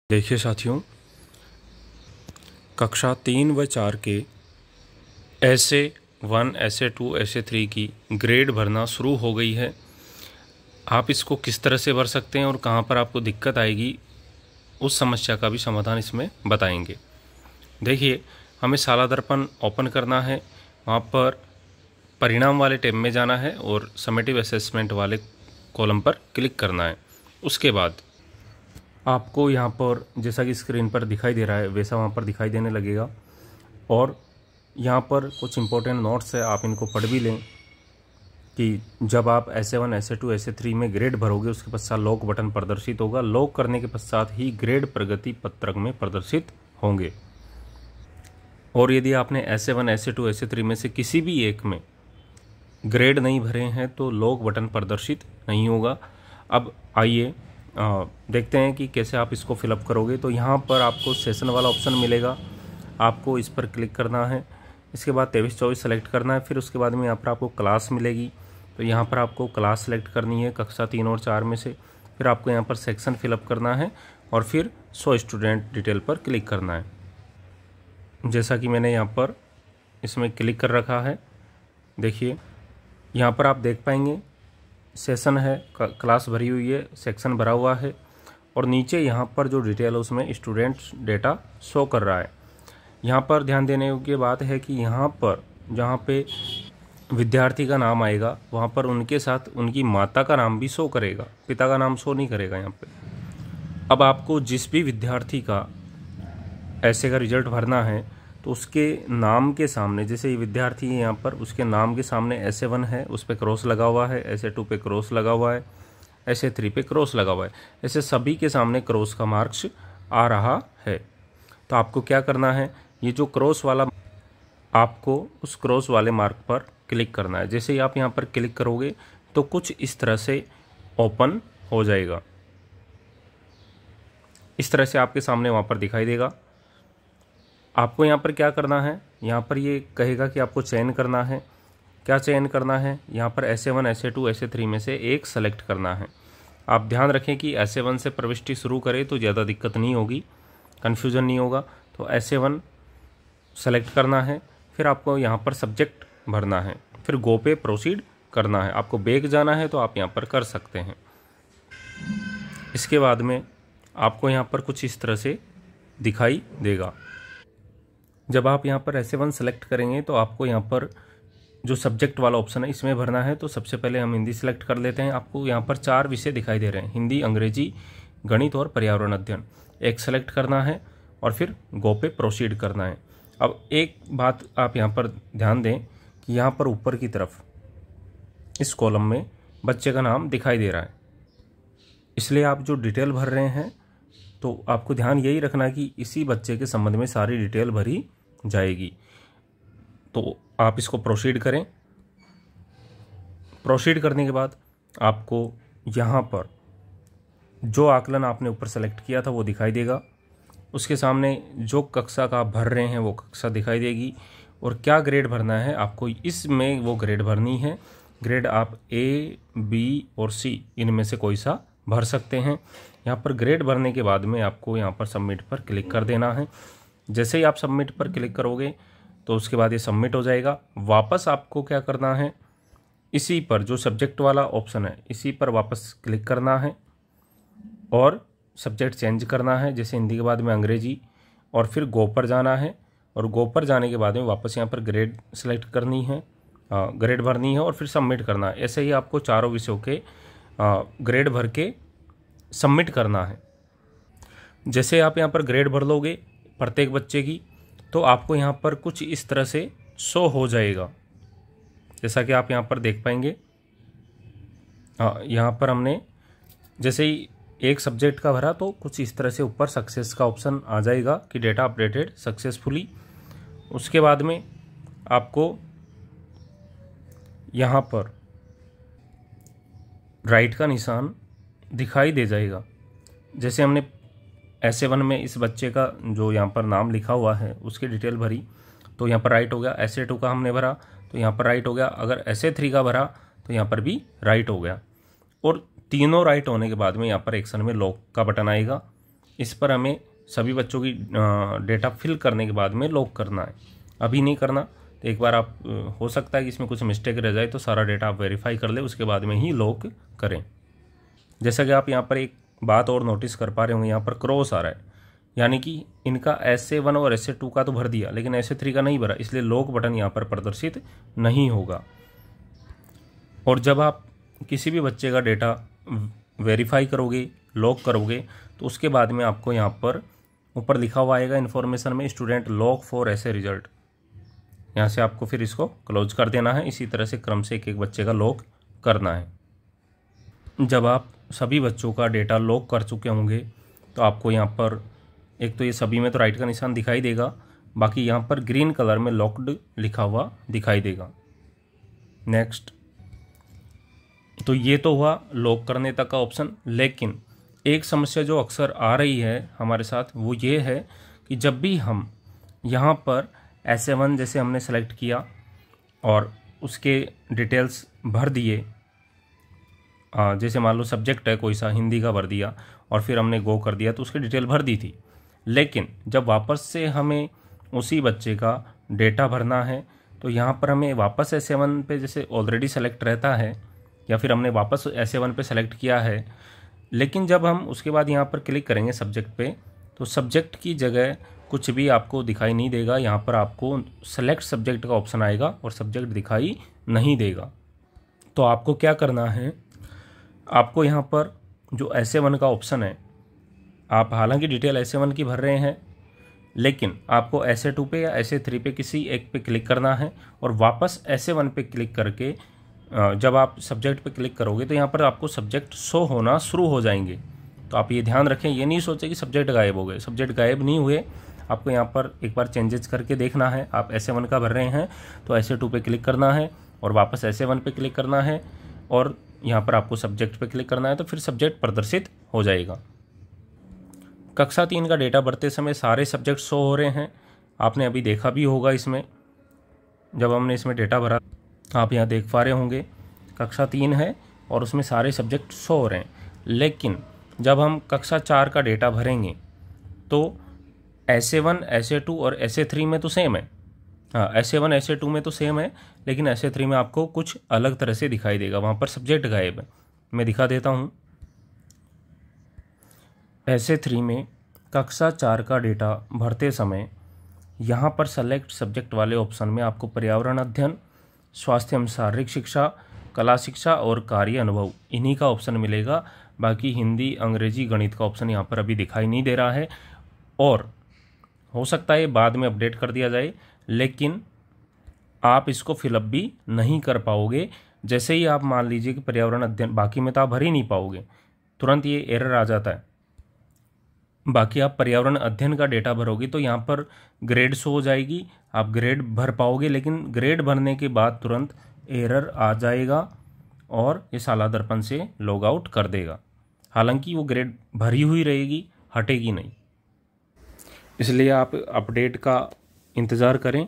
देखिए साथियों, कक्षा 3 व 4 के ऐसे 1, ऐसे 2, ऐसे 3 की ग्रेड भरना शुरू हो गई है। आप इसको किस तरह से भर सकते हैं और कहाँ पर आपको दिक्कत आएगी, उस समस्या का भी समाधान इसमें बताएंगे। देखिए, हमें साला दर्पण ओपन करना है, वहाँ पर परिणाम वाले टैब में जाना है और समेटिव असेसमेंट वाले कॉलम पर क्लिक करना है। उसके बाद आपको यहाँ पर जैसा कि स्क्रीन पर दिखाई दे रहा है वैसा वहाँ पर दिखाई देने लगेगा और यहाँ पर कुछ इम्पोर्टेंट नोट्स है, आप इनको पढ़ भी लें कि जब आप ऐसे 1, ऐसे 2, ऐसे 3 में ग्रेड भरोगे उसके पश्चात लॉक बटन प्रदर्शित होगा। लॉक करने के पश्चात ही ग्रेड प्रगति पत्रक में प्रदर्शित होंगे और यदि आपने ऐसे 1, ऐसे 2, ऐसे 3 में से किसी भी एक में ग्रेड नहीं भरे हैं तो लॉक बटन प्रदर्शित नहीं होगा। अब आइए देखते हैं कि कैसे आप इसको फिलअप करोगे। तो यहाँ पर आपको सेशन वाला ऑप्शन मिलेगा, आपको इस पर क्लिक करना है। इसके बाद 23-24 सेलेक्ट करना है। फिर उसके बाद में यहाँ पर आपको क्लास मिलेगी, तो यहाँ पर आपको क्लास सेलेक्ट करनी है कक्षा 3 और 4 में से। फिर आपको यहाँ पर सेक्शन फिलअप करना है और फिर शो स्टूडेंट डिटेल पर क्लिक करना है। जैसा कि मैंने यहाँ पर इसमें क्लिक कर रखा है, देखिए यहाँ पर आप देख पाएंगे सेशन है, क्लास भरी हुई है, सेक्शन भरा हुआ है और नीचे यहाँ पर जो डिटेल है उसमें स्टूडेंट्स डेटा शो कर रहा है। यहाँ पर ध्यान देने योग्य बात है कि यहाँ पर जहाँ पे विद्यार्थी का नाम आएगा वहाँ पर उनके साथ उनकी माता का नाम भी शो करेगा, पिता का नाम शो नहीं करेगा यहाँ पे। अब आपको जिस भी विद्यार्थी का ऐसे का रिजल्ट भरना है तो उसके नाम के सामने, जैसे ये विद्यार्थी है यहाँ पर, उसके नाम के सामने ऐसे 1 है, उस पर क्रॉस लगा हुआ है, ऐसे 2 पे क्रॉस लगा हुआ है, ऐसे 3 पे क्रॉस लगा हुआ है, ऐसे सभी के सामने क्रॉस का मार्क्स आ रहा है। तो आपको क्या करना है, ये जो क्रॉस वाला, आपको उस क्रॉस वाले मार्क पर क्लिक करना है। जैसे ही आप यहाँ पर क्लिक करोगे तो कुछ इस तरह से ओपन हो जाएगा, इस तरह से आपके सामने वहाँ पर दिखाई देगा। आपको यहाँ पर क्या करना है, यहाँ पर ये कहेगा कि आपको चयन करना है। क्या चयन करना है, यहाँ पर ऐसे 1, ऐसे 2, ऐसे 3 में से एक सेलेक्ट करना है। आप ध्यान रखें कि ऐसे 1 से प्रविष्टि शुरू करें तो ज़्यादा दिक्कत नहीं होगी, कन्फ्यूज़न नहीं होगा। तो ऐसे 1 सेलेक्ट करना है, फिर आपको यहाँ पर सब्जेक्ट भरना है, फिर गो पे प्रोसीड करना है। आपको बैक जाना है तो आप यहाँ पर कर सकते हैं। इसके बाद में आपको यहाँ पर कुछ इस तरह से दिखाई देगा। जब आप यहाँ पर ऐसे 1 सेलेक्ट करेंगे तो आपको यहाँ पर जो सब्जेक्ट वाला ऑप्शन है इसमें भरना है। तो सबसे पहले हम हिंदी सेलेक्ट कर लेते हैं। आपको यहाँ पर 4 विषय दिखाई दे रहे हैं, हिंदी, अंग्रेजी, गणित और पर्यावरण अध्ययन। एक सेलेक्ट करना है और फिर गो पे प्रोसीड करना है। अब एक बात आप यहाँ पर ध्यान दें कि यहाँ पर ऊपर की तरफ इस कॉलम में बच्चे का नाम दिखाई दे रहा है, इसलिए आप जो डिटेल भर रहे हैं तो आपको ध्यान यही रखना कि इसी बच्चे के संबंध में सारी डिटेल भरी जाएगी। तो आप इसको प्रोसीड करें। प्रोसीड करने के बाद आपको यहाँ पर जो आकलन आपने ऊपर सेलेक्ट किया था वो दिखाई देगा, उसके सामने जो कक्षा का आप भर रहे हैं वो कक्षा दिखाई देगी और क्या ग्रेड भरना है आपको इसमें वो ग्रेड भरनी है। ग्रेड आप A, B और C इनमें से कोई सा भर सकते हैं। यहाँ पर ग्रेड भरने के बाद में आपको यहाँ पर सबमिट पर क्लिक कर देना है। जैसे ही आप सबमिट पर क्लिक करोगे तो उसके बाद ये सबमिट हो जाएगा। वापस आपको क्या करना है, इसी पर जो सब्जेक्ट वाला ऑप्शन है इसी पर वापस क्लिक करना है और सब्जेक्ट चेंज करना है, जैसे हिंदी के बाद में अंग्रेजी, और फिर गो पर जाना है और गो पर जाने के बाद में वापस यहाँ पर ग्रेड सेलेक्ट करनी है, ग्रेड भरनी है और फिर सबमिट करना है। ऐसे ही आपको चारों विषयों के ग्रेड भर के सबमिट करना है। जैसे आप यहाँ पर ग्रेड भर लोगे प्रत्येक बच्चे की तो आपको यहाँ पर कुछ इस तरह से शो हो जाएगा, जैसा कि आप यहाँ पर देख पाएंगे। यहाँ पर हमने जैसे ही एक सब्जेक्ट का भरा तो कुछ इस तरह से ऊपर सक्सेस का ऑप्शन आ जाएगा कि डेटा अपडेटेड सक्सेसफुली। उसके बाद में आपको यहाँ पर राइट का निशान दिखाई दे जाएगा। जैसे हमने ऐसे 1 में इस बच्चे का जो यहाँ पर नाम लिखा हुआ है उसकी डिटेल भरी तो यहाँ पर राइट हो गया। ऐसे 2 का हमने भरा तो यहाँ पर राइट हो गया। अगर ऐसे 3 का भरा तो यहाँ पर भी राइट हो गया। और तीनों राइट होने के बाद में यहाँ पर एक्शन में लॉक का बटन आएगा। इस पर हमें सभी बच्चों की डेटा फिल करने के बाद में लॉक करना है, अभी नहीं करना। तो एक बार आप हो सकता है कि इसमें कुछ मिस्टेक रह जाए, तो सारा डेटा आप वेरीफाई कर ले, उसके बाद में ही लॉक करें। जैसा कि आप यहाँ पर एक बात और नोटिस कर पा रहे होंगे, यहाँ पर क्रॉस आ रहा है, यानी कि इनका SA1 और SA2 का तो भर दिया लेकिन SA3 का नहीं भरा, इसलिए लॉक बटन यहाँ पर प्रदर्शित नहीं होगा। और जब आप किसी भी बच्चे का डेटा वेरीफाई करोगे, लॉक करोगे, तो उसके बाद में आपको यहाँ पर ऊपर लिखा हुआ आएगा इन्फॉर्मेशन में स्टूडेंट लॉक फॉर ऐसे रिजल्ट। यहाँ से आपको फिर इसको क्लोज कर देना है। इसी तरह से क्रम से एक एक बच्चे का लॉक करना है। जब आप सभी बच्चों का डेटा लॉक कर चुके होंगे तो आपको यहाँ पर एक तो ये सभी में तो राइट का निशान दिखाई देगा, बाकी यहाँ पर ग्रीन कलर में लॉक्ड लिखा हुआ दिखाई देगा। नेक्स्ट, तो ये तो हुआ लॉक करने तक का ऑप्शन। लेकिन एक समस्या जो अक्सर आ रही है हमारे साथ वो ये है कि जब भी हम यहाँ पर SA1 जैसे हमने सेलेक्ट किया और उसके डिटेल्स भर दिए, जैसे मान लो सब्जेक्ट है कोई सा, हिंदी का भर दिया और फिर हमने गो कर दिया तो उसकी डिटेल भर दी थी, लेकिन जब वापस से हमें उसी बच्चे का डेटा भरना है तो यहाँ पर हमें वापस SA1 पे जैसे ऑलरेडी सेलेक्ट रहता है या फिर हमने वापस SA1 पे सेलेक्ट किया है, लेकिन जब हम उसके बाद यहाँ पर क्लिक करेंगे सब्जेक्ट पे तो सब्जेक्ट की जगह कुछ भी आपको दिखाई नहीं देगा। यहाँ पर आपको सेलेक्ट सब्जेक्ट का ऑप्शन आएगा और सब्जेक्ट दिखाई नहीं देगा। तो आपको क्या करना है, आपको यहाँ पर जो SA1 का ऑप्शन है, आप हालांकि डिटेल SA1 की भर रहे हैं लेकिन आपको SA2 पे या SA3 पे किसी एक पे क्लिक करना है और वापस SA1 पे क्लिक करके जब आप सब्जेक्ट पे क्लिक करोगे तो यहाँ पर आपको सब्जेक्ट शो होना शुरू हो जाएंगे। तो आप ये ध्यान रखें, ये नहीं सोचें कि सब्जेक्ट गायब हो गए, सब्जेक्ट गायब नहीं हुए। आपको यहाँ पर एक बार चेंजेस करके देखना है। आप SA1 का भर रहे हैं तो SA2 पे क्लिक करना है और वापस SA1 पे क्लिक करना है और यहाँ पर आपको सब्जेक्ट पे क्लिक करना है, तो फिर सब्जेक्ट प्रदर्शित हो जाएगा। कक्षा 3 का डेटा भरते समय सारे सब्जेक्ट शो हो रहे हैं, आपने अभी देखा भी होगा। इसमें जब हमने इसमें डेटा भरा आप यहाँ देख पा रहे होंगे कक्षा 3 है और उसमें सारे सब्जेक्ट शो हो रहे हैं। लेकिन जब हम कक्षा 4 का डेटा भरेंगे तो SA1, SA2 और SA3 में तो सेम है। हाँ, SA1, SA2 में तो सेम है, लेकिन SA3 में आपको कुछ अलग तरह से दिखाई देगा, वहाँ पर सब्जेक्ट गायब है। मैं दिखा देता हूँ। SA3 में कक्षा 4 का डेटा भरते समय यहाँ पर सेलेक्ट सब्जेक्ट वाले ऑप्शन में आपको पर्यावरण अध्ययन, स्वास्थ्य एवं शारीरिक शिक्षा, कला शिक्षा और कार्य अनुभव, इन्हीं का ऑप्शन मिलेगा। बाकी हिंदी, अंग्रेजी, गणित का ऑप्शन यहाँ पर अभी दिखाई नहीं दे रहा है और हो सकता है बाद में अपडेट कर दिया जाए, लेकिन आप इसको फिलअप भी नहीं कर पाओगे। जैसे ही आप मान लीजिए कि पर्यावरण अध्ययन, बाकी में तो आप भर ही नहीं पाओगे, तुरंत ये एरर आ जाता है। बाकी आप पर्यावरण अध्ययन का डेटा भरोगे तो यहाँ पर ग्रेड शो हो जाएगी, आप ग्रेड भर पाओगे, लेकिन ग्रेड भरने के बाद तुरंत एरर आ जाएगा और ये शाला दर्पण से लॉग आउट कर देगा। हालांकि वो ग्रेड भरी हुई रहेगी, हटेगी नहीं। इसलिए आप अपडेट का इंतज़ार करें।